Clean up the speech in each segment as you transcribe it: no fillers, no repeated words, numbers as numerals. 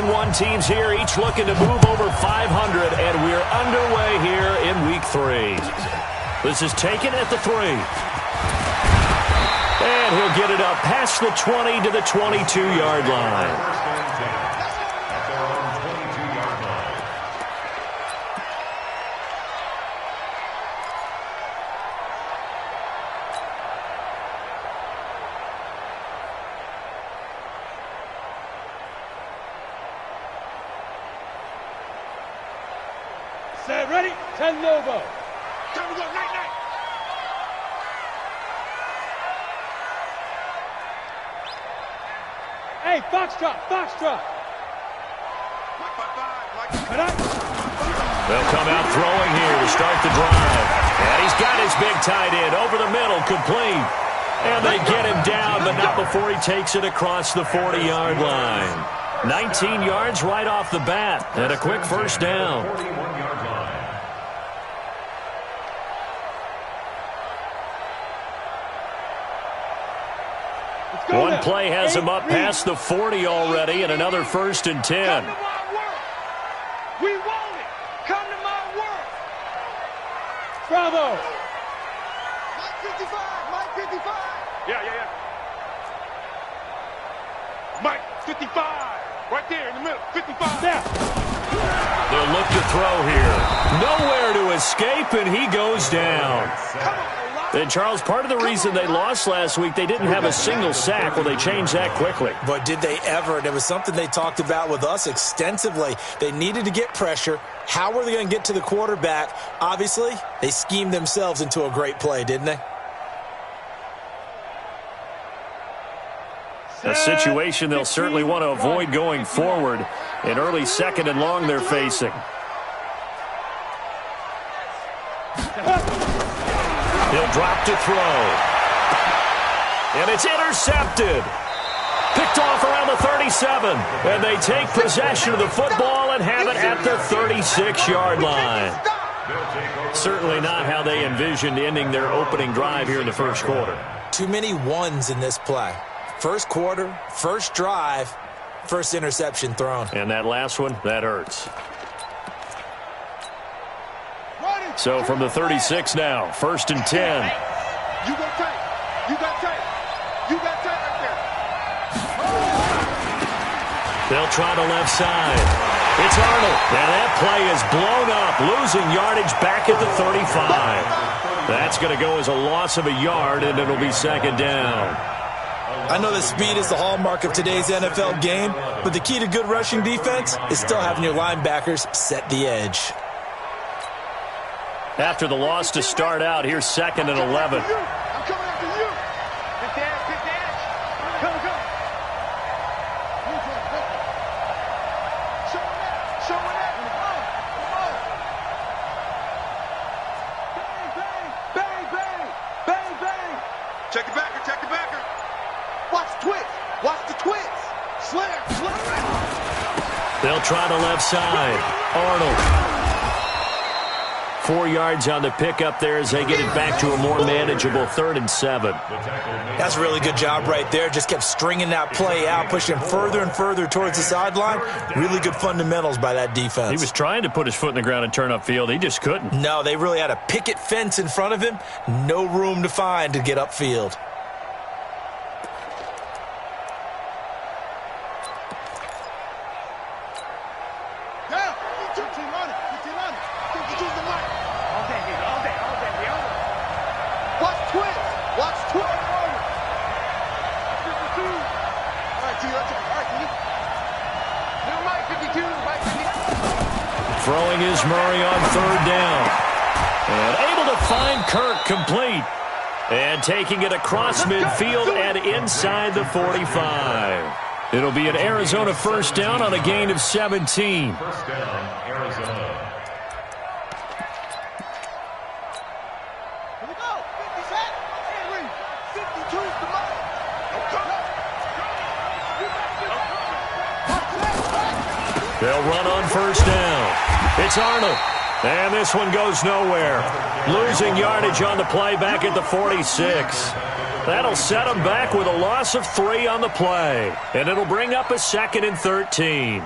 3-1 teams here, each looking to move over 500, and we're underway here in Week 3. This is taken at the 3. And he'll get it up past the 20 to the 22-yard line. Set, ready? 10 Lobo. Time to go, night, night. Hey, Foxtrot, Foxtrot. They'll come out throwing here to start the drive. And he's got his big tight end over the middle, complete. And they get him down, but not before he takes it across the 40-yard line. 19 yards right off the bat, and a quick first down. One play has him up past the 40 already, and another 1st and 10. Come to my work. We want it. Come to my work. Bravo. Mike 55. Mike 55. Yeah. Mike 55. Right there in the middle. 55. There. They'll look to throw here. Nowhere to escape, and he goes down. Come on. And, Charles, part of the reason they lost last week, they didn't have a single sack. Well, they changed that quickly. But did they ever? And it was something they talked about with us extensively. They needed to get pressure. How were they going to get to the quarterback? Obviously, they schemed themselves into a great play, didn't they? A situation they'll certainly want to avoid going forward. An early 2nd and long they're facing. He'll drop to throw. And it's intercepted. Picked off around the 37. And they take possession of the football and have it at the 36-yard line. Certainly not how they envisioned ending their opening drive here in the first quarter. Too many ones in this play. First quarter, first drive, first interception thrown. And that last one, that hurts. So from the 36 now, 1st and 10. You got tight. You got tight. You got tight right there. They'll try the left side. It's Arnold. And that play is blown up, losing yardage back at the 35. That's going to go as a loss of a yard, and it'll be 2nd down. I know that speed is the hallmark of today's NFL game, but the key to good rushing defense is still having your linebackers set the edge. After the loss to start out, here's 2nd and 11. I'm coming after you. Get the edge. Come. Show it. Come on. Bang. Check the backer. Watch the twist. Slam. They'll try the left side. Arnold. 4 yards on the pickup there as they get it back to a more manageable 3rd and 7. That's a really good job right there. Just kept stringing that play out, pushing further and further towards the sideline. Really good fundamentals by that defense. He was trying to put his foot in the ground and turn upfield. He just couldn't. No, they really had a picket fence in front of him. No room to find to get upfield. Throwing is Murray on 3rd down. And able to find Kirk complete. And taking it across midfield and inside the 45. It'll be an Arizona 1st down on a gain of 17. 1st down, Arizona. Here we go. 50 set. 52's the money. They'll run on 1st down. It's Arnold. And this one goes nowhere. Losing yardage on the play back at the 46. That'll set them back with a loss of 3 on the play. And it'll bring up a 2nd and 13.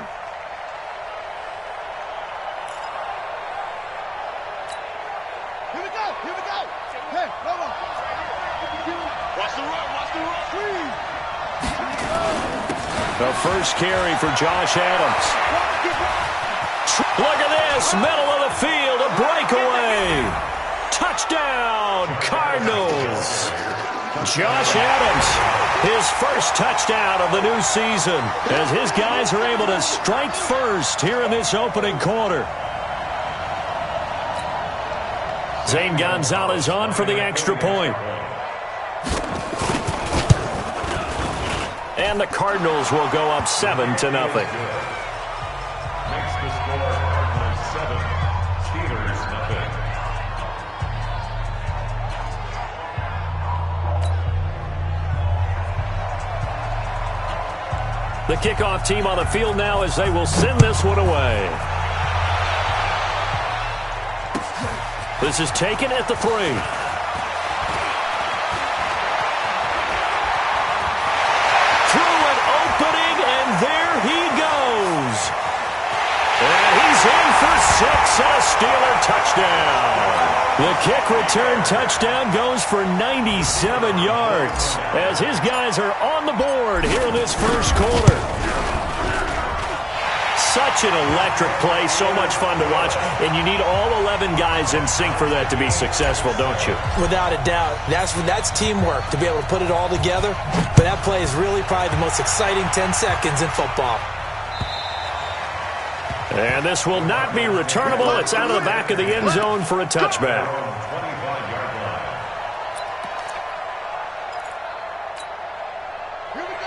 The first carry for Josh Adams. Look at this, middle of the field, a breakaway. Touchdown, Cardinals. Josh Adams, his first touchdown of the new season, as his guys are able to strike first here in this opening quarter. Zane Gonzalez on for the extra point. And the Cardinals will go up 7-0. Makes the score Cardinals 7, Steelers 0. The kickoff team on the field now as they will send this one away. This is taken at the 3. There he goes. And he's in for 6 and a Steeler touchdown. The kick return touchdown goes for 97 yards as his guys are on the board here in this first quarter. Such an electric play, so much fun to watch, and you need all 11 guys in sync for that to be successful, don't you? Without a doubt. That's teamwork to be able to put it all together. But that play is really probably the most exciting 10 seconds in football. And this will not be returnable. It's out of the back of the end zone for a touchback.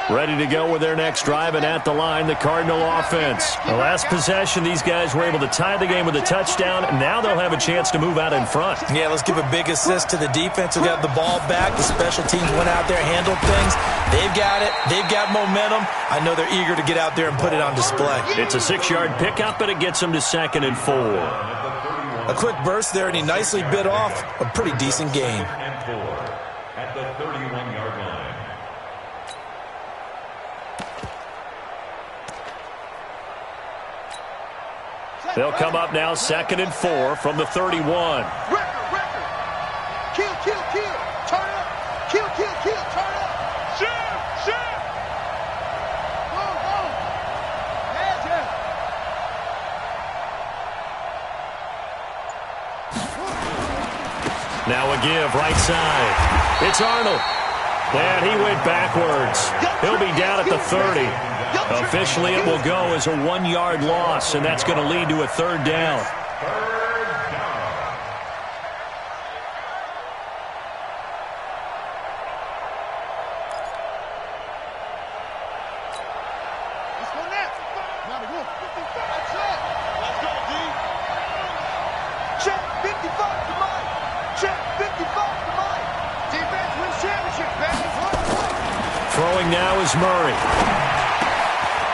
Ready to go with their next drive, and at the line, the Cardinal offense. The last possession, these guys were able to tie the game with a touchdown, and now they'll have a chance to move out in front. Yeah, let's give a big assist to the defense who got the ball back. The special teams went out there, handled things. They've got it. They've got momentum. I know they're eager to get out there and put it on display. It's a 6-yard pickup, and it gets them to 2nd and 4. A quick burst there, and he nicely bit off a pretty decent gain. At the 31-yard line. They'll come up now 2nd and 4 from the 31. Record. Kill. Turn up. Kill. Turn up. Shoot. Go. Heads up. Now a give right side. It's Arnold. And he went backwards. He'll be down at the 30. Officially, it will go as a 1-yard loss, and that's going to lead to a 3rd down. Let's go next. Now we go. 55. That's it. Let's go, D. Check 55 to Mike. Check 55 to Mike. Defense wins championship, baby. Throwing now is Murray.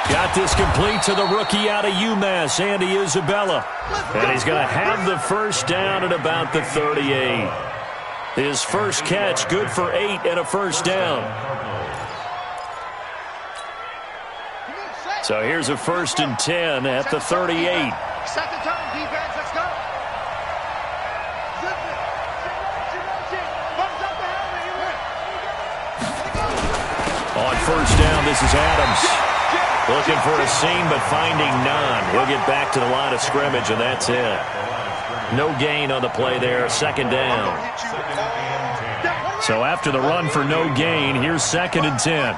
Got this complete to the rookie out of UMass, Andy Isabella. And he's going to have the first down at about the 38. His first catch, good for 8 and a first down. So here's a 1st and 10 at the 38. Set the tone, defense. Let's go. On first down, this is Adams. Looking for a seam, but finding none. He'll get back to the line of scrimmage, and that's it. No gain on the play there, 2nd down. So after the run for no gain, here's 2nd and 10.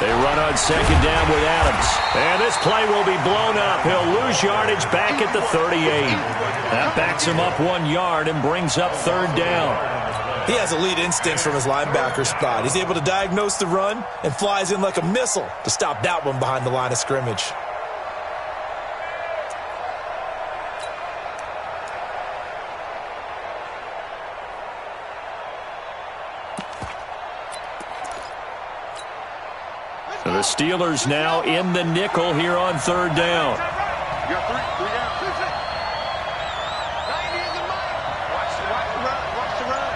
They run on 2nd down with Adams. And this play will be blown up. He'll lose yardage back at the 38. That backs him up 1 yard and brings up 3rd down. He has elite instincts from his linebacker spot. He's able to diagnose the run and flies in like a missile to stop that one behind the line of scrimmage. The Steelers now in the nickel here on 3rd down. You're three down. Watch the run.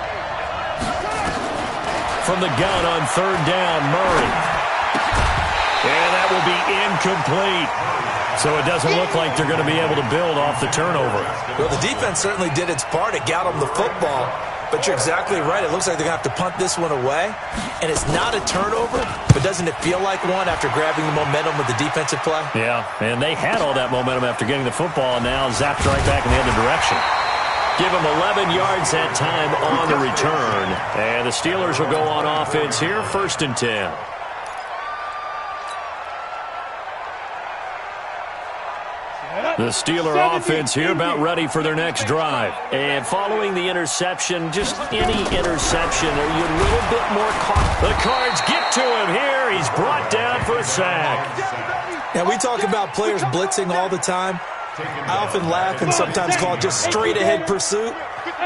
From the gun on 3rd down, Murray. And that will be incomplete. So it doesn't look like they're going to be able to build off the turnover. Well, the defense certainly did its part. It got them the football. But you're exactly right. It looks like they're going to have to punt this one away. And it's not a turnover, but doesn't it feel like one after grabbing the momentum with the defensive play? Yeah, and they had all that momentum after getting the football, and now zapped right back in the other direction. Give them 11 yards that time on the return. And the Steelers will go on offense here, 1st and 10. The Steeler offense here about ready for their next drive. And following the interception, just any interception, are you a little bit more caught? The Cards get to him here. He's brought down for a sack. Now, we talk about players blitzing all the time. I often laugh and sometimes call it just straight-ahead pursuit.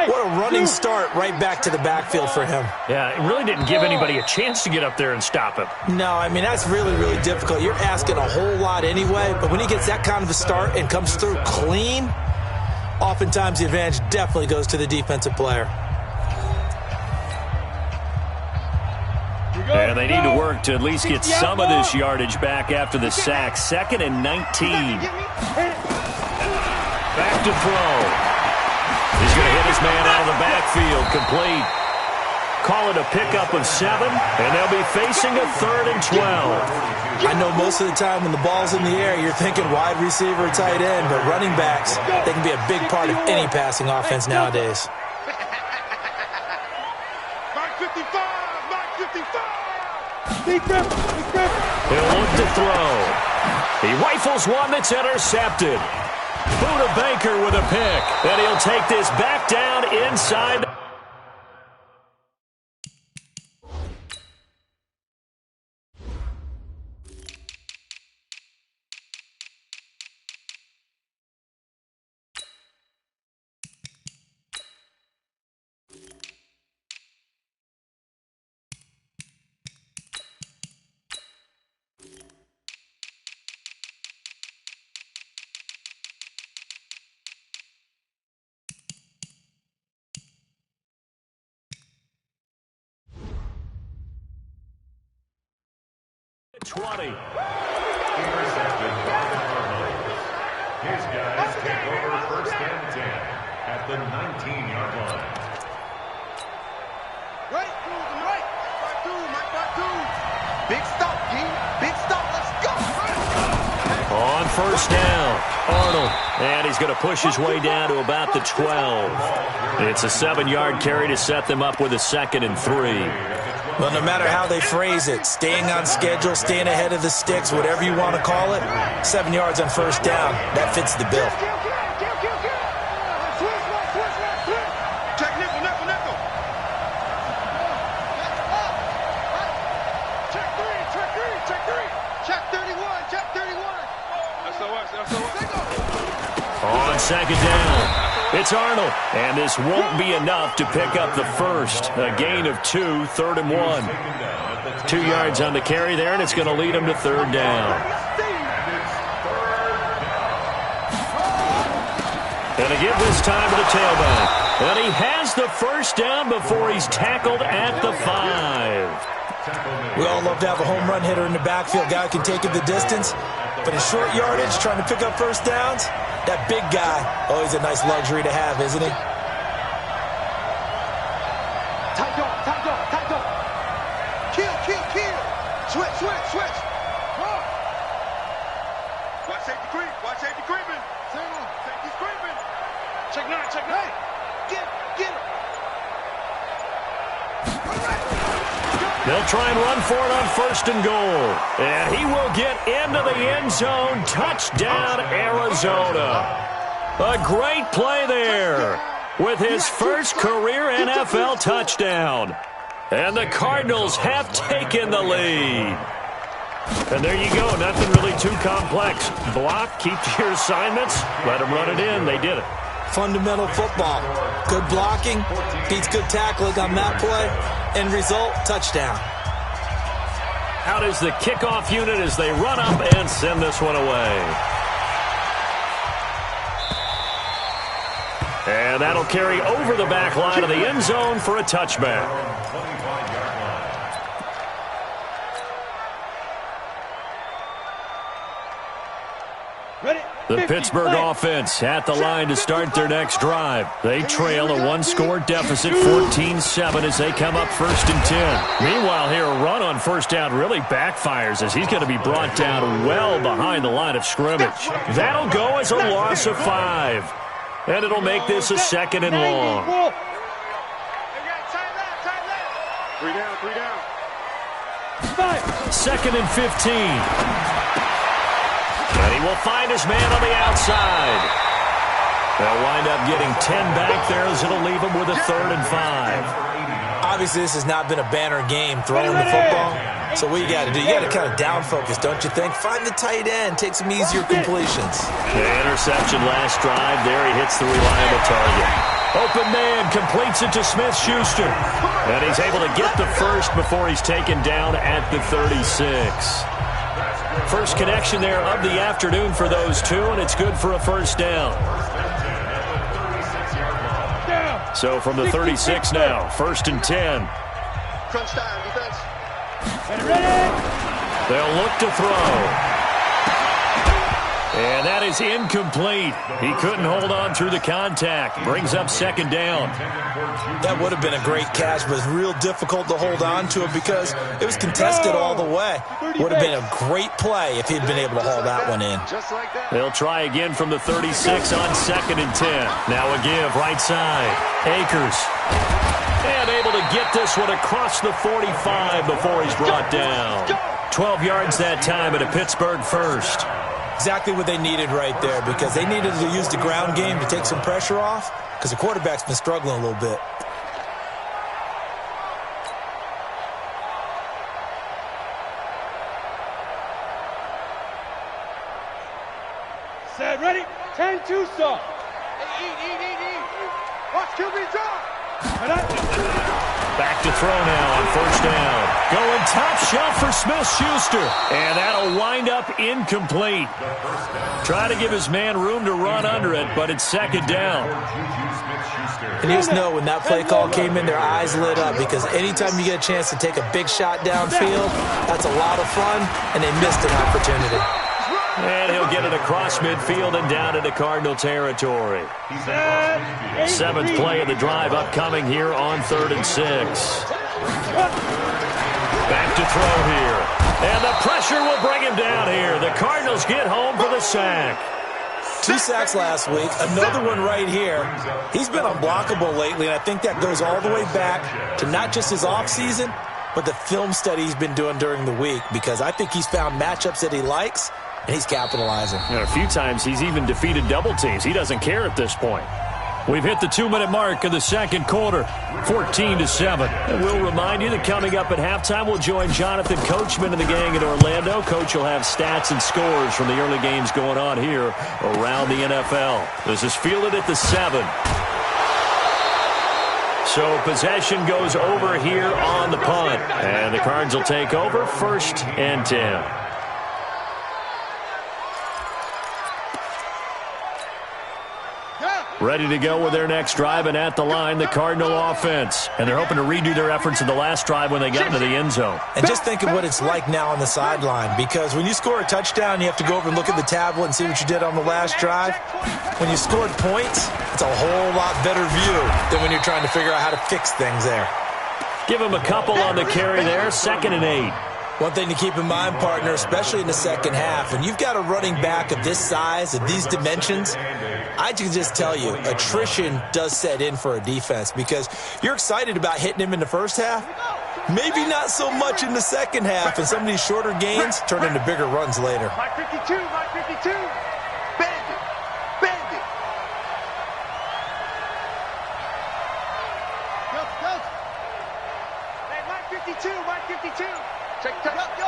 What a running start right back to the backfield for him. Yeah, it really didn't give anybody a chance to get up there and stop him. No, I mean, that's really, really difficult. You're asking a whole lot anyway, but when he gets that kind of a start and comes through clean, oftentimes the advantage definitely goes to the defensive player. And they need to work to at least get some of this yardage back after the sack. 2nd and 19. Back to throw. He's going to hit his man out of the backfield. Complete. Call it a pickup of 7, and they'll be facing a 3rd and 12. I know most of the time when the ball's in the air, you're thinking wide receiver, tight end, but running backs, they can be a big part of any passing offense nowadays. Mark 55! Mark 55! He'll look to throw. He rifles one that's intercepted. Buda Baker with a pick, and he'll take this back down inside. Intercepted by the Cardinals. His guys take over 1st and 10 at the 19-yard line. Right, right. Mike 2. Big stop, G. Big stop. Let's go. On 1st down, Arnold. And he's going to push his way down to about the 12. It's a 7-yard carry to set them up with a 2nd and 3. Well, no matter how they phrase it, staying on schedule, staying ahead of the sticks, whatever you want to call it, 7 yards on 1st down, that fits the bill. Check nickel. Check 31. On 2nd down, it's Arnold. And this won't be enough to pick up the first. A gain of 2, 3rd and 1. 2 yards on the carry there, and it's going to lead him to 3rd down. And to give this time to the tailback. And he has the 1st down before he's tackled at the 5. We all love to have a home run hitter in the backfield, guy who can take it the distance. But in short yardage, trying to pick up 1st downs, that big guy, always a nice luxury to have, isn't he? Tight dog. Kill. Switch. Watch safety creeping. Safety's creeping. Check 9. Get him. They'll try and run for it on 1st and goal. And he will get into the end zone. Touchdown, Arizona. A great play there with his first career NFL touchdown. And the Cardinals have taken the lead. And there you go. Nothing really too complex. Block, keep to your assignments, let them run it in. They did it. Fundamental football. Good blocking, beats good tackling on that play. End result, touchdown. Out is the kickoff unit as they run up and send this one away. And that'll carry over the back line of the end zone for a touchback. The Pittsburgh offense at the line to start their next drive. They trail a one-score deficit, 14-7, as they come up 1st and 10. Meanwhile, here, a run on first down really backfires as he's going to be brought down well behind the line of scrimmage. That'll go as a loss of 5. And it'll make this a 2nd and long. 3 down, 3 down. 2nd and 15. And he will find his man on the outside. They'll wind up getting 10 back there as it'll leave him with a 3rd and 5. Obviously, this has not been a banner game throwing the football. So what you got to do, you got to kind of down focus, don't you think? Find the tight end, take some easier completions. The interception last drive. There he hits the reliable target. Open man completes it to Smith-Schuster. And he's able to get the first before he's taken down at the 36. First connection there of the afternoon for those two, and it's good for a first down. So from the 36 now, 1st and 10. Crunch time, defense. They'll look to throw. And that is incomplete. He couldn't hold on through the contact. Brings up 2nd down. That would have been a great catch, but it's real difficult to hold on to it because it was contested all the way. Would have been a great play if he'd been able to haul that one in. Just like that. They'll try again from the 36 on 2nd and 10. Now a give, right side. Akers. And able to get this one across the 45 before he's brought down. 12 yards that time at a Pittsburgh first. Exactly what they needed right there because they needed to use the ground game to take some pressure off because the quarterback's been struggling a little bit. Set, ready? 10-2 stop. Eat. Watch QB drop. Back to throw now on first down. Going top shelf for Smith-Schuster. And that'll wind up incomplete. Try to give his man room to run under it, but it's 2nd down. And you just know when that play call came in, their eyes lit up because anytime you get a chance to take a big shot downfield, that's a lot of fun, and they missed an opportunity. And he'll get it across midfield and down into Cardinal territory. 7th play of the drive upcoming here on 3rd and 6. Back to throw here. And the pressure will bring him down here. The Cardinals get home for the sack. 2 sacks last week, another one right here. He's been unblockable lately, and I think that goes all the way back to not just his offseason, but the film study he's been doing during the week because I think he's found matchups that he likes, and he's capitalizing. And a few times he's even defeated double teams. He doesn't care at this point. We've hit the 2-minute mark of the 2nd quarter, 14-7. And we'll remind you that coming up at halftime, we'll join Jonathan Coachman and the gang in Orlando. Coach will have stats and scores from the early games going on here around the NFL. This is fielded at the 7. So possession goes over here on the punt. And the Cards will take over 1st and 10. Ready to go with their next drive, and at the line, the Cardinal offense. And they're hoping to redo their efforts in the last drive when they got into the end zone. And just think of what it's like now on the sideline, because when you score a touchdown, you have to go over and look at the tablet and see what you did on the last drive. When you scored points, it's a whole lot better view than when you're trying to figure out how to fix things there. Give him a couple on the carry there, 2nd and 8. One thing to keep in mind, partner, especially in the second half, when you've got a running back of this size, of these dimensions, I can just tell you, attrition does set in for a defense because you're excited about hitting him in the first half. Maybe not so much in the second half, and some of these shorter gains turn into bigger runs later. Mike 52, Mike 52. Bandit. Hey, Mike 52, Mike 52. Check tight. Go.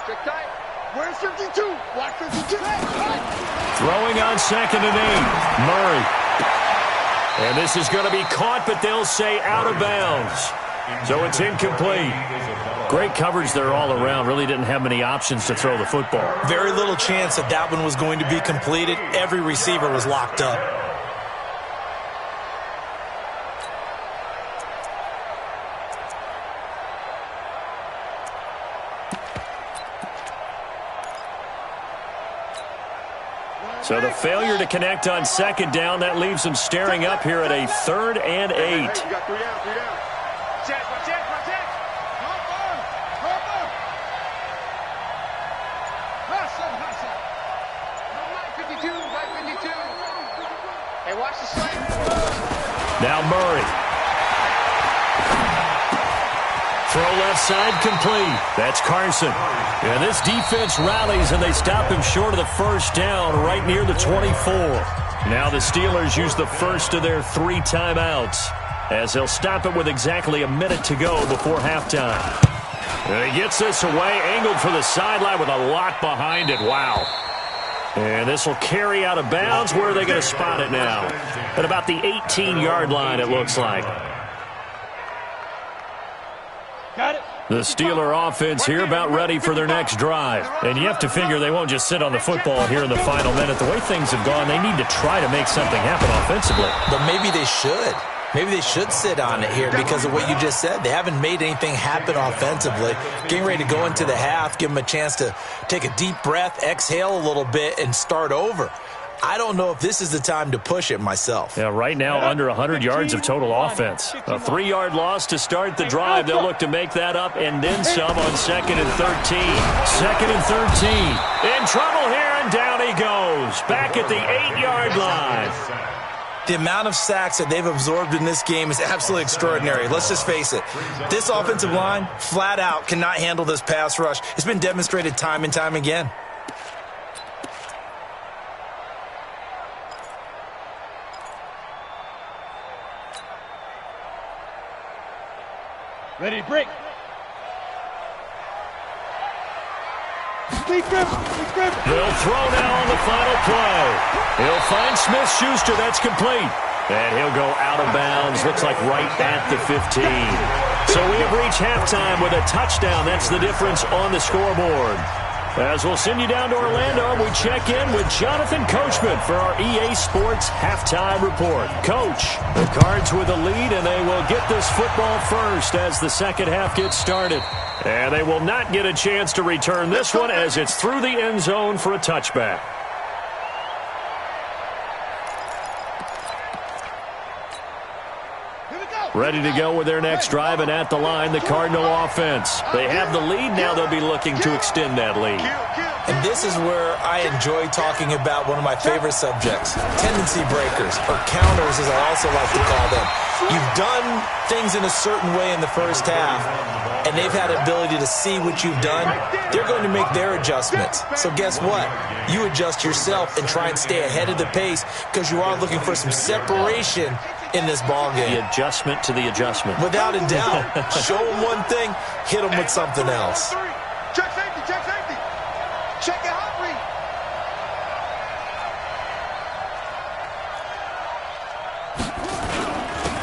Check tight. Where's 52? Watch 52. Throwing on 2nd and 8. Murray. And this is going to be caught, but they'll say out of bounds. So it's incomplete. Great coverage there all around. Really didn't have many options to throw the football. Very little chance that that one was going to be completed. Every receiver was locked up. So the failure to connect on second down, that leaves them staring up here at a 3rd and 8. You got 3 down, 3 down. Check. Hey, watch the slide. Now Murray. Throw left side complete. That's Carson. And this defense rallies, and they stop him short of the first down right near the 24. Now the Steelers use the first of their 3 timeouts, as they'll stop it with exactly a minute to go before halftime. And he gets this away, angled for the sideline with a lot behind it. Wow. And this will carry out of bounds. Where are they going to spot it now? At about the 18-yard line, it looks like. Got it. The Steeler offense here about ready for their next drive. And you have to figure they won't just sit on the football here in the final minute. The way things have gone, they need to try to make something happen offensively. But maybe they should. Maybe they should sit on it here because of what you just said. They haven't made anything happen offensively. Getting ready to go into the half, give them a chance to take a deep breath, exhale a little bit, and start over. I don't know if this is the time to push it myself. Yeah, right now under 100 yards of total offense. A 3-yard loss to start the drive. They'll look to make that up and then some on 2nd and 13. 2nd and 13. In trouble here, and down he goes. Back at the 8-yard line. The amount of sacks that they've absorbed in this game is absolutely extraordinary. Let's just face it. This offensive line, flat out, cannot handle this pass rush. It's been demonstrated time and time again. Ready to break. They'll throw now on the final play. He'll find Smith-Schuster. That's complete. And he'll go out of bounds. Looks like right at the 15. So we have reached halftime with a touchdown. That's the difference on the scoreboard. As we'll send you down to Orlando, we check in with Jonathan Coachman for our EA Sports Halftime Report. Coach, the Cards with the lead, and they will get this football first as the second half gets started. And they will not get a chance to return this one as it's through the end zone for a touchback. Ready to go with their next drive, and at the line, the Cardinal offense. They have the lead. Now they'll be looking to extend that lead. And this is where I enjoy talking about one of my favorite subjects, tendency breakers, or counters as I also like to call them. You've done things in a certain way in the first half, and they've had the ability to see what you've done. They're going to make their adjustments. So guess what? You adjust yourself and try and stay ahead of the pace because you are looking for some separation in this ball game. The adjustment to the adjustment. Without a doubt. Show them one thing, hit them with something else. Check safety, check safety. Check it out, read.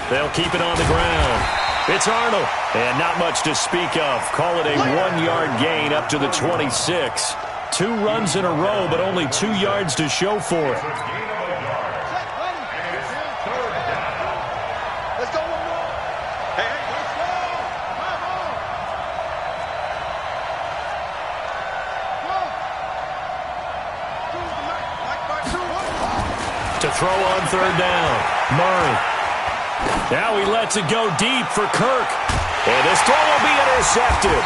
They'll keep it on the ground. It's Arnold, and not much to speak of. Call it a 1-yard gain up to the 26. 2 runs in a row, but only 2 yards to show for it. To throw on third down, Murray. Now he lets it go deep for Kirk. And this throw will be intercepted.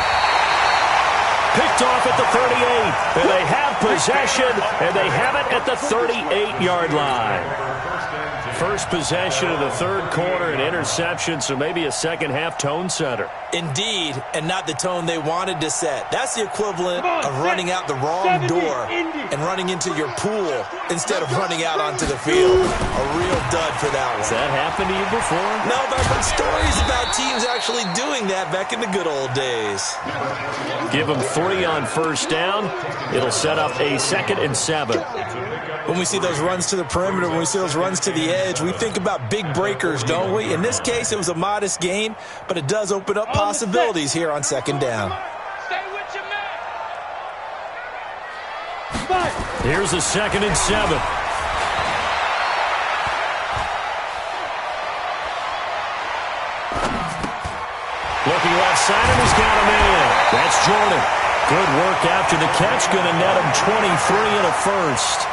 Picked off at the 38. And they have possession, and they have it at the 38-yard line. First possession of the third quarter, an interception, so maybe a second-half tone setter. Indeed, and not the tone they wanted to set. That's the equivalent of running out the wrong door and running into your pool instead of running out onto the field. A real dud for that one. Has that happened to you before? No, but I've heard stories about teams actually doing that back in the good old days. Give them 3 on first down. It'll set up a 2nd and 7. When we see those runs to the perimeter, when we see those runs to the edge, we think about big breakers, don't we? In this case, it was a modest gain, but it does open up possibilities here on second down. Stay with your man. Here's a 2nd and 7. Looking left side, and he's got a man. That's Jordan. Good work after the catch. Going to net him 23 and a first.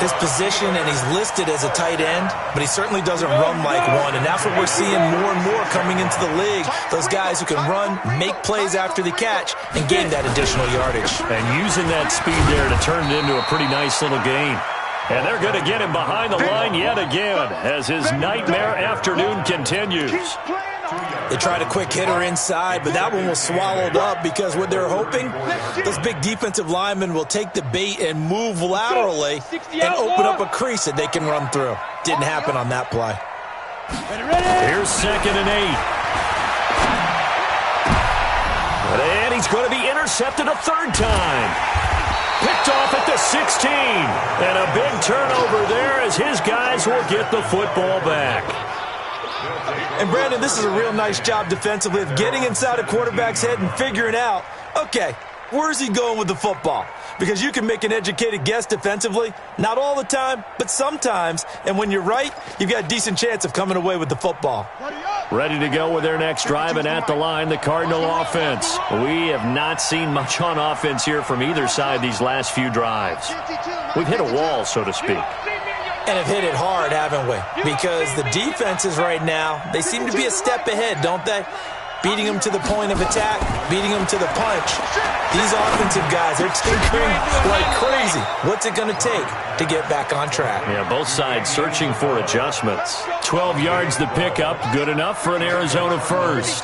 his position, and he's listed as a tight end, but he certainly doesn't run like one, and that's what we're seeing more and more coming into the league. Those guys who can run, make plays after the catch, and gain that additional yardage. And using that speed there to turn it into a pretty nice little gain. And they're going to get him behind the line yet again as his nightmare afternoon continues. They tried a quick hitter inside, but that one was swallowed up because what they're hoping, those big defensive linemen will take the bait and move laterally and open up a crease that they can run through. Didn't happen on that play. Here's 2nd and 8. And he's going to be intercepted a third time. Picked off at the 16. And a big turnover there as his guys will get the football back. And, Brandon, this is a real nice job defensively of getting inside a quarterback's head and figuring out, okay, where's he going with the football? Because you can make an educated guess defensively, not all the time, but sometimes. And when you're right, you've got a decent chance of coming away with the football. Ready to go with their next drive, and at the line, the Cardinal offense. We have not seen much on offense here from either side these last few drives. We've hit a wall, so to speak. And have hit it hard, haven't we? Because the defenses right now, they seem to be a step ahead, don't they? Beating them to the point of attack, beating them to the punch. These offensive guys, they're tinkering like crazy. What's it going to take to get back on track? Yeah, both sides searching for adjustments. 12 yards to pick up, good enough for an Arizona first.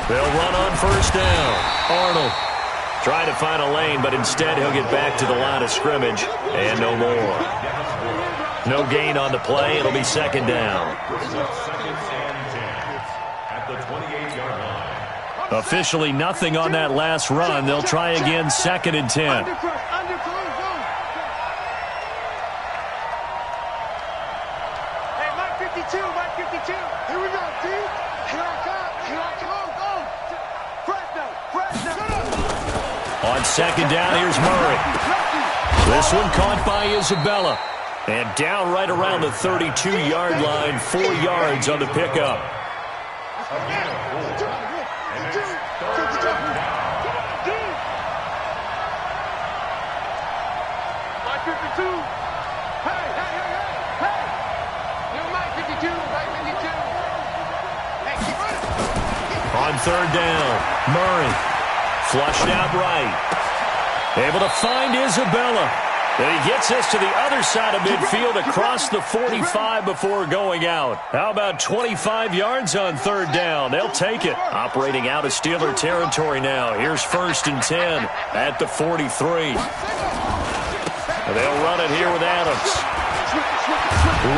They'll run on first down. Arnold trying to find a lane, but instead he'll get back to the line of scrimmage and no more. No gain on the play. It'll be 2nd down. At the 28-yard line. Officially nothing on that last run. They'll try again 2nd and 10. Hey, Mike 52, Mike 52. Here we go, D. Here I come. Here I come. Go. Fresno. On 2nd down, here's Murray. This one caught by Isabella. And down right around the 32-yard line, 4 yards on the pickup. Mike 52. Hey. You're Mike 52, Mike 52. Hey, keep running. On 3rd down, Murray flushed out right. Able to find Isabella. And he gets us to the other side of midfield across the 45 before going out. How about 25 yards on 3rd down? They'll take it. Operating out of Steeler territory now. Here's 1st and 10 at the 43. They'll run it here with Adams.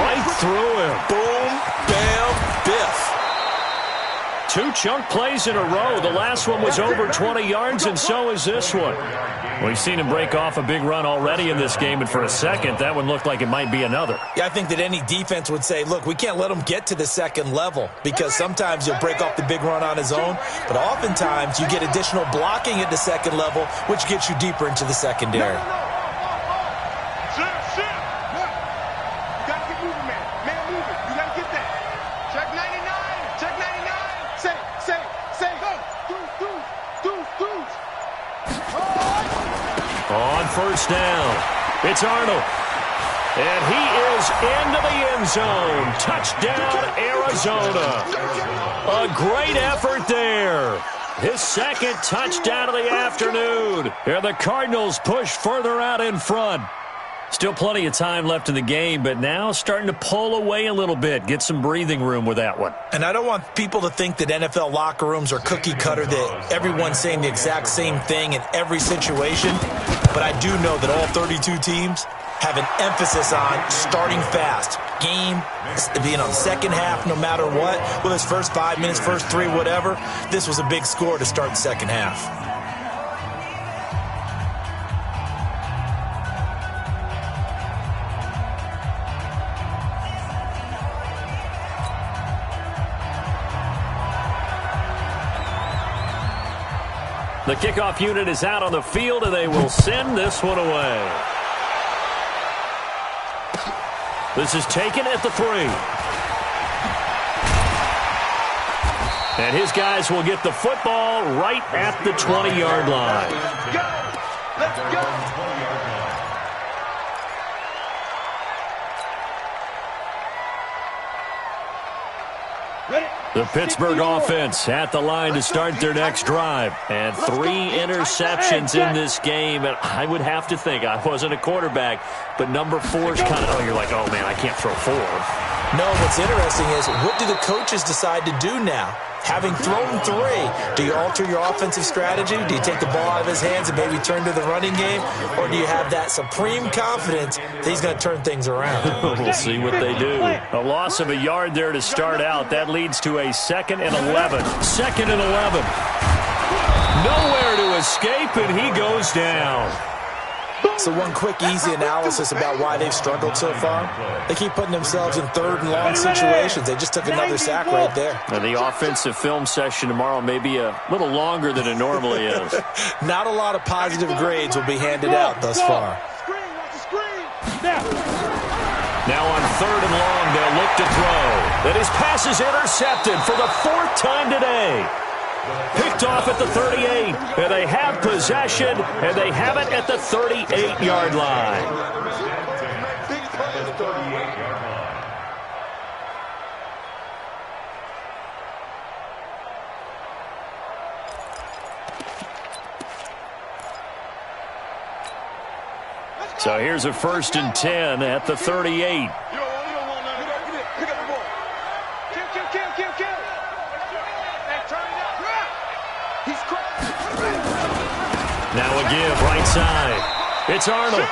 Right through him. Boom, bam, biff. 2 chunk plays in a row. The last one was over 20 yards, and so is this one. We've seen him break off a big run already in this game, and for a second, that one looked like it might be another. Yeah, I think that any defense would say, look, we can't let him get to the 2nd level because sometimes he'll break off the big run on his own, but oftentimes you get additional blocking at the 2nd level, which gets you deeper into the secondary. Shit. You gotta get moving, man. Man moving. You gotta get that. Check 99. Check 99. Say. Go. Do. On 1st down, it's Arnold. And he is into the end zone. Touchdown, Arizona. A great effort there. His 2nd touchdown of the afternoon. And the Cardinals push further out in front. Still plenty of time left in the game, but now starting to pull away a little bit. Get some breathing room with that one. And I don't want people to think that NFL locker rooms are cookie cutter, that everyone's saying the exact same thing in every situation. But I do know that all 32 teams have an emphasis on starting fast. Game being on 2nd half no matter what. Whether it's first 5 minutes, first 3, whatever. This was a big score to start the 2nd half. The kickoff unit is out on the field, and they will send this one away. This is taken at the 3. And his guys will get the football right at the 20-yard line. Go! Let's go! 20-yard line. The Pittsburgh offense at the line to start their next drive. And 3 interceptions in this game. And I would have to think, I wasn't a quarterback, but number 4 is kind of, you're like, oh, man, I can't throw 4. No, what's interesting is, what do the coaches decide to do now? Having thrown 3, do you alter your offensive strategy? Do you take the ball out of his hands and maybe turn to the running game? Or do you have that supreme confidence that he's going to turn things around? We'll see what they do. A loss of a yard there to start out. That leads to a 2nd and 11. 2nd and 11. Nowhere to escape, and he goes down. So one quick, easy analysis about why they've struggled so far. They keep putting themselves in 3rd and long situations. They just took another sack right there. Now, the offensive film session tomorrow may be a little longer than it normally is. Not a lot of positive grades will be handed out thus far. Screen, watch the screen! Now on 3rd and long, they'll look to throw. And his pass is intercepted for the 4th time today. Picked off at the 38, and they have possession, and they have it at the 38-yard line. So here's a 1st and 10 at the 38. Now a give, right side. It's Arnold.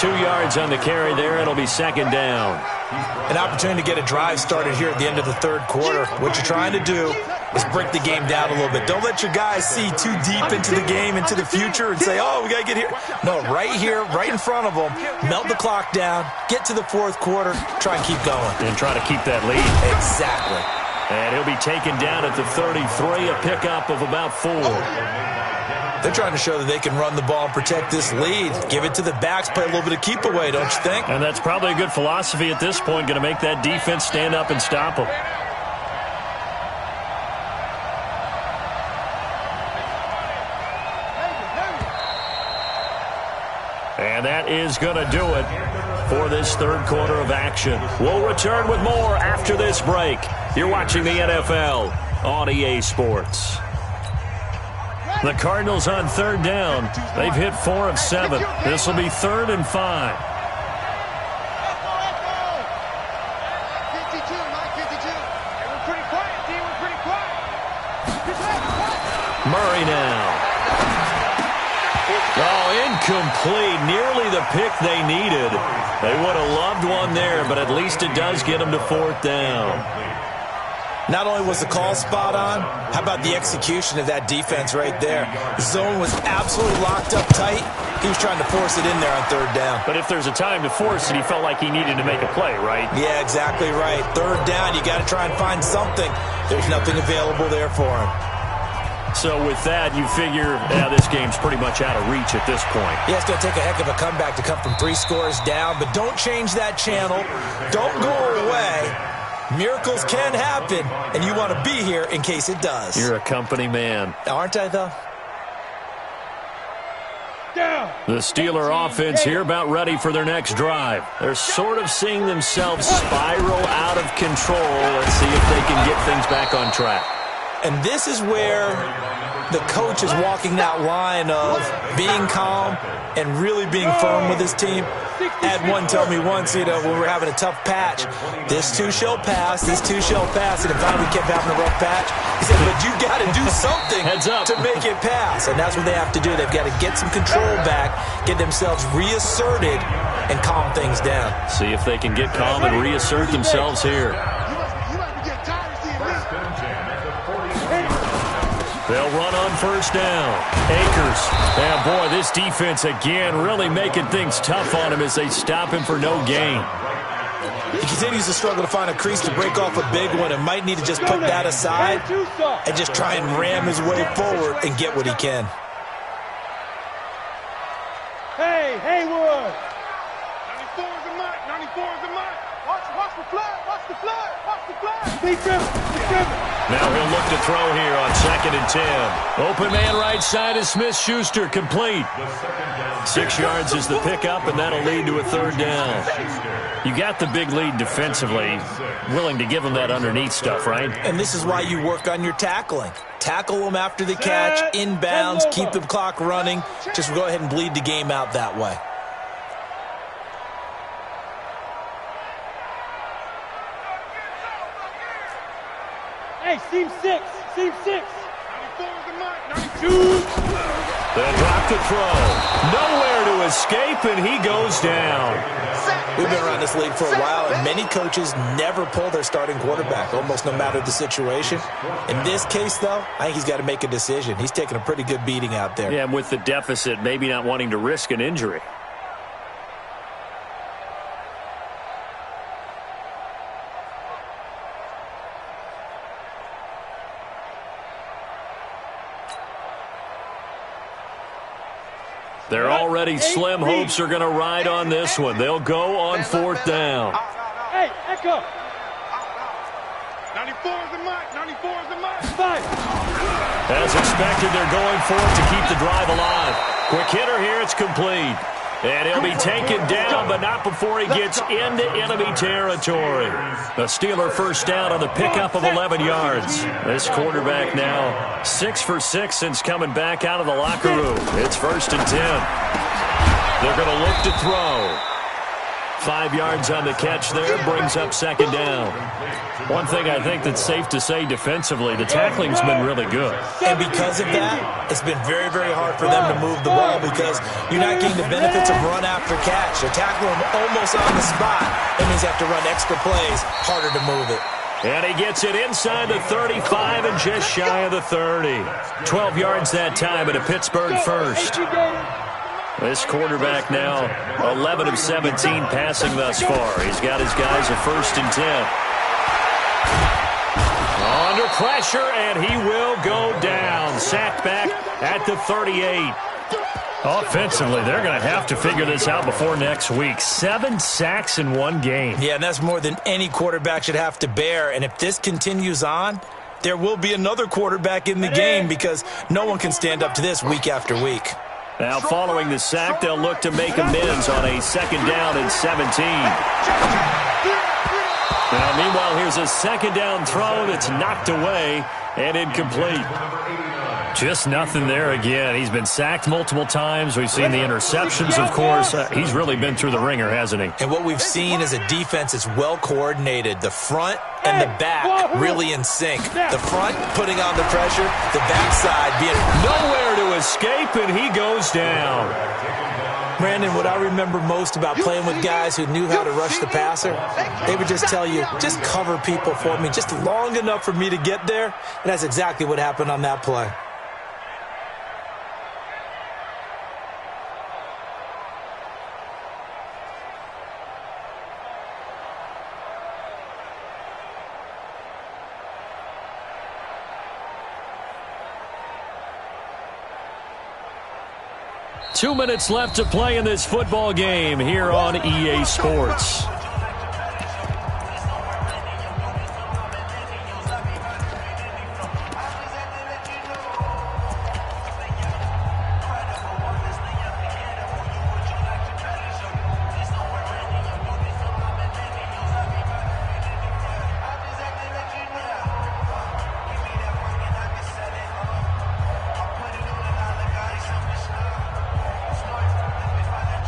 2 yards on the carry there. It'll be 2nd down. An opportunity to get a drive started here at the end of the 3rd quarter. What you're trying to do is break the game down a little bit. Don't let your guys see too deep into the game, into the future, and say, oh, we got to get here. No, right here, right in front of them, melt the clock down, get to the 4th quarter, try and keep going. And try to keep that lead. Exactly. And he'll be taken down at the 33, a pickup of about 4. They're trying to show that they can run the ball and protect this lead. Give it to the backs, play a little bit of keep away, don't you think? And that's probably a good philosophy at this point, going to make that defense stand up and stop them. And that is going to do it for this 3rd quarter of action. We'll return with more after this break. You're watching the NFL on EA Sports. The Cardinals on 3rd down. They've hit 4 of 7. This will be 3rd and 5. 52, Mike, 52. Hey, we're pretty quiet, D. We're pretty quiet. Murray now. Oh, incomplete. Nearly the pick they needed. They would have loved one there, but at least it does get them to 4th down. Not only was the call spot on, how about the execution of that defense right there? The zone was absolutely locked up tight. He was trying to force it in there on 3rd down. But if there's a time to force it, he felt like he needed to make a play, right? Yeah, exactly right. 3rd down, you got to try and find something. There's nothing available there for him. So with that, you figure, this game's pretty much out of reach at this point. Yeah, it's going to take a heck of a comeback to come from 3 scores down, but don't change that channel. Don't go away. Miracles can happen, and you want to be here in case it does. You're a company man. Aren't I, though? The Steeler offense here about ready for their next drive. They're sort of seeing themselves spiral out of control. Let's see if they can get things back on track. And this is where the coach is walking that line of being calm and really being firm with his team. I had one tell me once, when we were having a tough patch, this too shall pass, this too shall pass, and finally we kept having a rough patch. He said, but you got to do something to make it pass, and that's what they have to do. They've got to get some control back, get themselves reasserted, and calm things down. See if they can get calm and reassert themselves here. They'll run on 1st down. Akers. And boy, this defense again really making things tough on him as they stop him for no gain. He continues to struggle to find a crease to break off a big one and might need to just put that aside and just try and ram his way forward and get what he can. Hey, Haywood. 94 is the mark. 94 is the mark. Watch the flag. Watch the flag. Watch the flag. Be driven. Now he'll look to throw here on 2nd and 10. Open man right side is Smith-Schuster, complete. 6 yards is the pickup, and that'll lead to a 3rd down. You got the big lead defensively. Willing to give them that underneath stuff, right? And this is why you work on your tackling. Tackle them after the catch, inbounds, keep the clock running. Just go ahead and bleed the game out that way. Hey, seam 6. Seam 6. 94 is the mark. 92. The drop to throw. Nowhere to escape, and he goes down. We've been around this league for a while, and many coaches never pull their starting quarterback, almost no matter the situation. In this case, though, I think he's got to make a decision. He's taking a pretty good beating out there. Yeah, and with the deficit, maybe not wanting to risk an injury. They're already slim hopes are going to ride on this one. They'll go on 4th down. Hey, Echo. 94 is the mark. 94 is the mark. 5. As expected, they're going for it to keep the drive alive. Quick hitter here, it's complete. And he'll be taken down, but not before he gets into enemy territory. A Steeler 1st down on the pickup of 11 yards. This quarterback now 6 for 6 since coming back out of the locker room. It's 1st and 10. They're going to look to throw. 5 yards on the catch there, brings up 2nd down. One thing I think that's safe to say defensively, the tackling's been really good. And because of that, it's been very, very hard for them to move the ball because you're not getting the benefits of run after catch. They're tackling them almost on the spot. That means they have to run extra plays, harder to move it. And he gets it inside the 35 and just shy of the 30. 12 yards that time at a Pittsburgh 1st. This quarterback now 11 of 17 passing thus far. He's got his guys a 1st and 10. Under pressure, and he will go down. Sacked back at the 38. Offensively, they're going to have to figure this out before next week. 7 sacks in one game. Yeah, and that's more than any quarterback should have to bear. And if this continues on, there will be another quarterback in the game because no one can stand up to this week after week. Now, following the sack, they'll look to make amends on a 2nd down and 17. Now, meanwhile, here's a 2nd down throw that's knocked away and incomplete. Just nothing there again. He's been sacked multiple times. We've seen the interceptions, of course. He's really been through the ringer, hasn't he? And what we've seen is a defense that's well coordinated. The front and the back really in sync. The front putting on the pressure, the backside being nowhere to escape, and he goes down. Brandon, what I remember most about playing with guys who knew how to rush the passer, they would just tell you, just cover people for me, just long enough for me to get there. And that's exactly what happened on that play. Two minutes left to play in this football game here on EA Sports.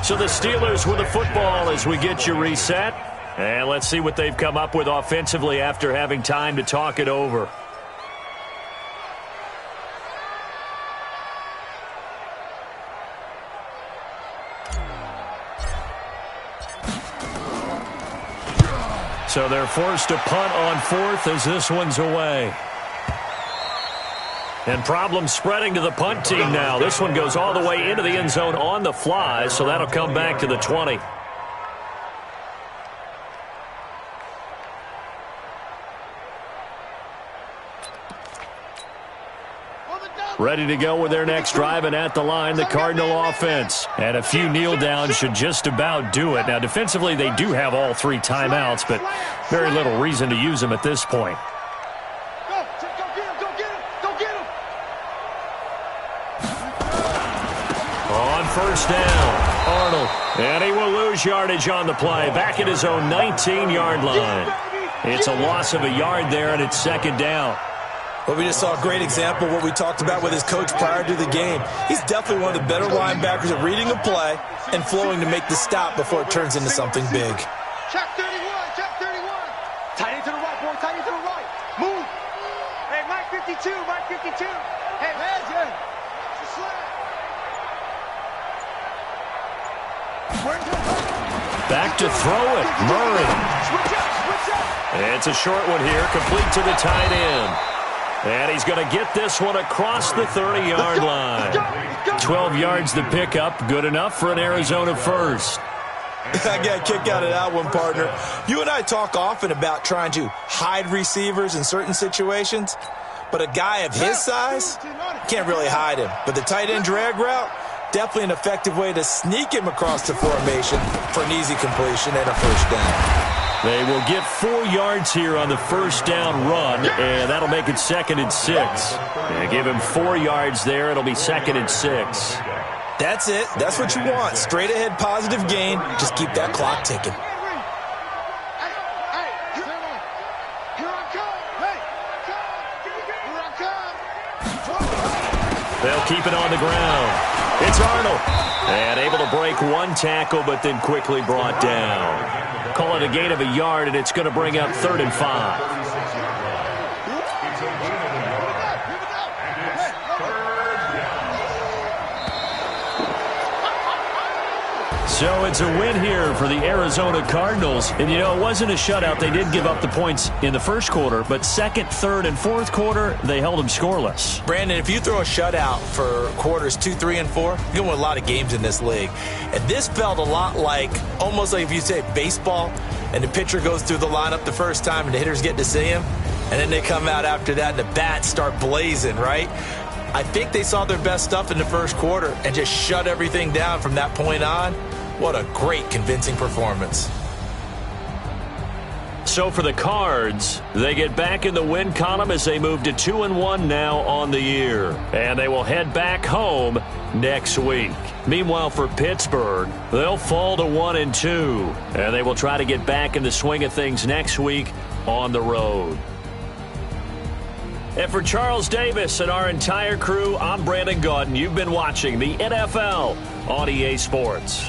So the Steelers with the football as we get you reset. And let's see what they've come up with offensively after having time to talk it over. So they're forced to punt on 4th as this one's away. And problems spreading to the punt team now. This one goes all the way into the end zone on the fly, so that'll come back to the 20. Ready to go with their next drive, and at the line, the Cardinal offense. And a few kneel downs should just about do it. Now, defensively, they do have all 3 timeouts, but very little reason to use them at this point. On first down, Arnold. And he will lose yardage on the play. Back at his own 19-yard line. It's a loss of a yard there, and it's second down. Well, we just saw a great example of what we talked about with his coach prior to the game. He's definitely one of the better linebackers at reading a play and flowing to make the stop before it turns into something big. Check 31, check 31. Tight end to the right, boy, tight end to the right. Move. Hey, Mike 52, Mike 52. Hey, legend. Back to throw it, Murray. It's a short one here, complete to the tight end. And he's going to get this one across the 30-yard line. 12 yards to pick up, good enough for an Arizona first. I got a kick out of that one, partner. You and I talk often about trying to hide receivers in certain situations, but a guy of his size can't really hide him. But the tight end drag route, definitely an effective way to sneak him across the formation for an easy completion and a first down. They will get 4 yards here on the first down run, and that'll make it 2nd and 6. And give him 4 yards there. It'll be 2nd and 6. That's it. That's what you want. Straight ahead positive gain. Just keep that clock ticking. They'll keep it on the ground. It's Arnold. And able to break 1 tackle, but then quickly brought down. Call it a gain of a yard, and it's going to bring up 3rd and 5. So it's a win here for the Arizona Cardinals. And, you know, it wasn't a shutout. They did give up the points in the first quarter, but 2nd, 3rd, and 4th quarter, they held them scoreless. Brandon, if you throw a shutout for quarters 2, 3, and 4, you're going to win a lot of games in this league. And this felt a lot like, almost like if you say baseball, and the pitcher goes through the lineup the first time and the hitters get to see him, and then they come out after that and the bats start blazing, right? I think they saw their best stuff in the first quarter and just shut everything down from that point on. What a great, convincing performance. So for the Cards, they get back in the win column as they move to 2-1 now on the year. And they will head back home next week. Meanwhile, for Pittsburgh, they'll fall to 1-2. And they will try to get back in the swing of things next week on the road. And for Charles Davis and our entire crew, I'm Brandon Gaudin. You've been watching the NFL on EA Sports.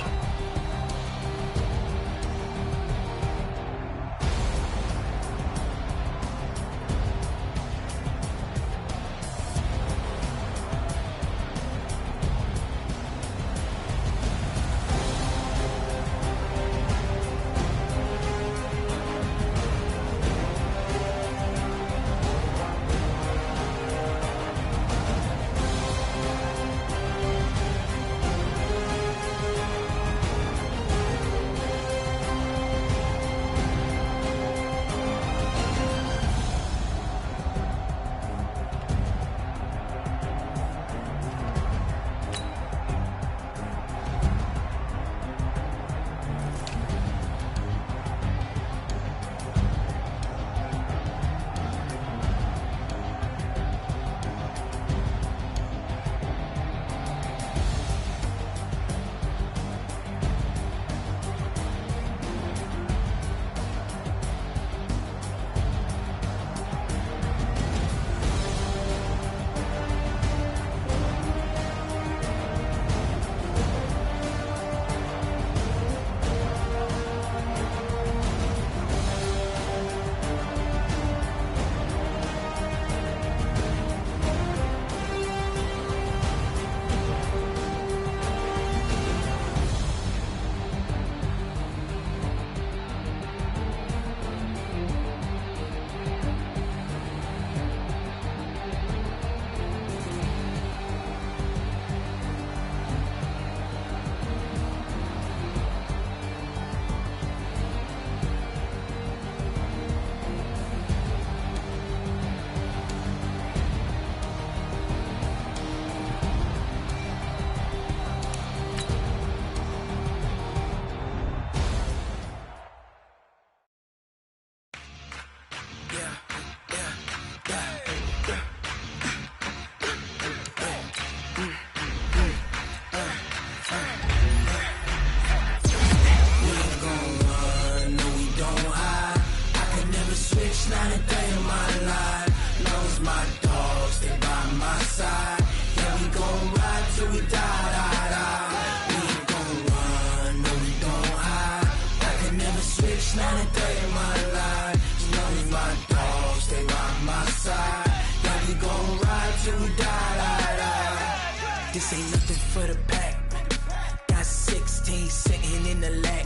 16 sitting in the lag.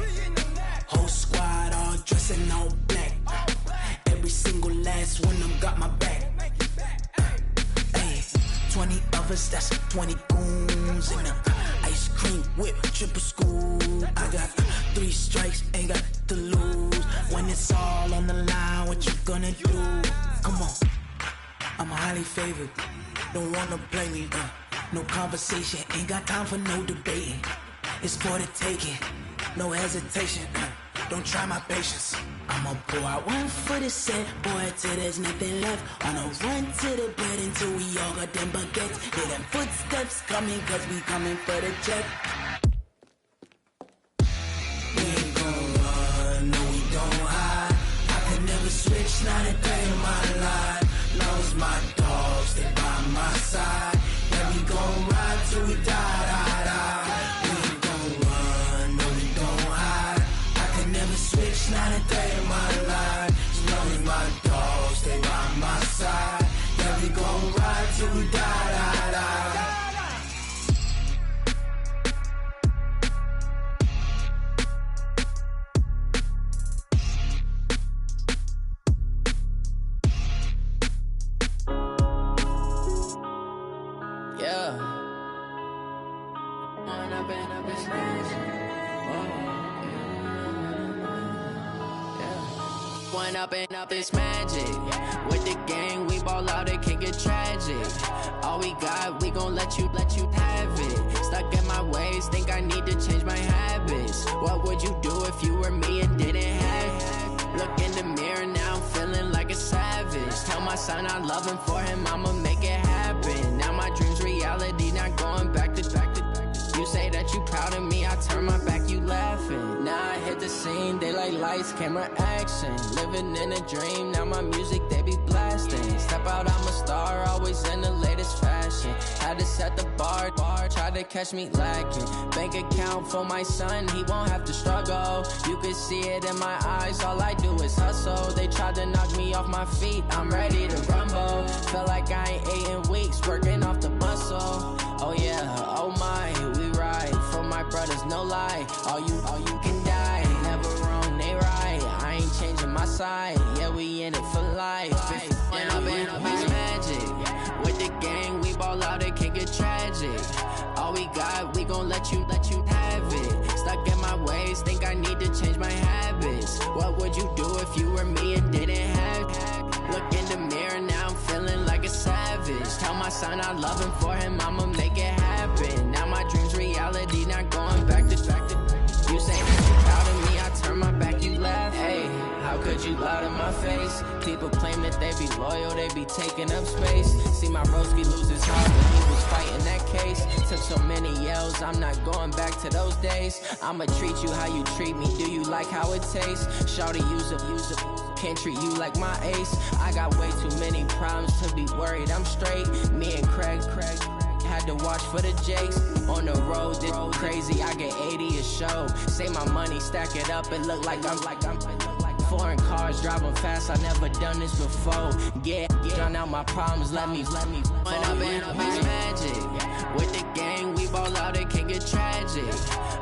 Whole squad all dressing all black. Every single last one of them got my back. Hey, 20 of us, that's 20 goons in the ice cream whip, triple scoop. I got 3 strikes, ain't got to lose. When it's all on the line, what you gonna do? Come on, I'm highly favored. Don't wanna play me, no conversation, ain't got time for no debating. It's for the taking, no hesitation. Don't try my patience. I'ma pour out one for the set, boy, till there's nothing left. On a run to the bed until we all got them baguettes. Hear them footsteps coming, cause we coming for the check. We ain't gon' run, no we don't hide. I can never switch, not a day in my life. Lost my dogs, they by my side. Yeah, we gon' ride till we die, die, die. We ain't gon' run, no we don't hide. I can never switch, not a day in my life. As long as my dogs stay by my side. Yeah, we gon' ride till we die, die, die. Up this magic. With the gang, we ball out, it can get tragic. All we got, we gon' let you have it. Stuck in my ways, think I need to change my habits. What would you do if you were me and didn't have it? Look in the mirror, now I'm feeling like a savage. Tell my son I love him, for him I'ma make it happen. Now my dream's reality, not going back to. You say that you proud of me, I turn my back, you laughing. Now I hit the scene, they like lights, camera, action. Living in a dream, now my music, they be blasting. Step out, I'm a star, always in the latest fashion. Had to set the bar, try to catch me lacking. Bank account for my son, he won't have to struggle. You can see it in my eyes, all I do is hustle. They tried to knock me off my feet, I'm ready to rumble. Felt like I ain't ate in weeks, working off the muscle. Oh yeah, oh my, we ride for my brothers, no lie. All you can die, never wrong, they right. I ain't changing my side, yeah, we in it for life. When up it's magic. With the gang, we ball out, it can get tragic. All we got, we gon' let you have it. Stuck in my ways, think I need to change my habits. What would you do if you were me and didn't have it? Look in the mirror, now I'm feeling like a savage. Tell my son I love him, for him I'ma make it happen. Now my dream's reality, not going back to. You say that you proud of me, I turn my back, you laugh. Hey, how could you lie to my face? People claim that they be loyal, they be taking up space. See my broski lose his heart when he was fighting that case. Took so many yells, I'm not going back to those days. I'ma treat you how you treat me, do you like how it tastes? Shawty, use it. Can't treat you like my ace. I got way too many problems to be worried, I'm straight. Me and Craig had to watch for the Jakes. On the road, this crazy, I get 80 a show. Say my money, stack it up, it look like I'm foreign cars, driving fast, I never done this before. Yeah, drown out my problems, let me. When up it's magic. With the gang, we ball out, it can get tragic.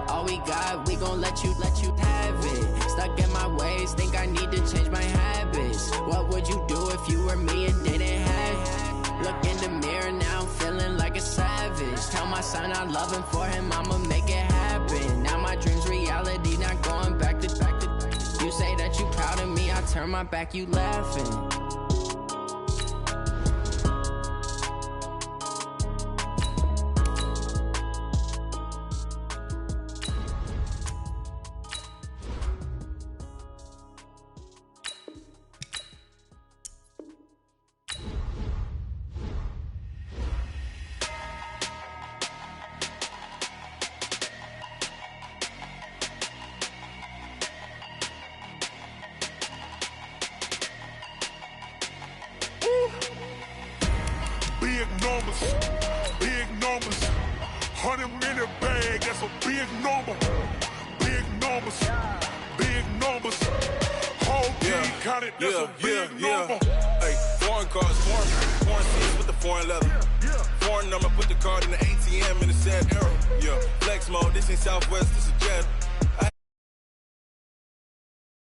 All we got, we gon' let you have it. Stuck in my ways, think I need to change my habits. What would you do if you were me and didn't have it? Look in the mirror, now I'm feeling like a savage. Tell my son I love him, for him I'ma make it happen. Now my dream's reality, not going back to. You say that you proud of me, I turn my back, you laughing. Big numbers, 100 minute bag, that's a big number. Big numbers, whole team counted, that's a big number. Hey, foreign cars, foreign seats with the foreign leather. Foreign I'ma put the card in the ATM in the sad arrow. Yeah, flex mode, this ain't Southwest, this is Jet.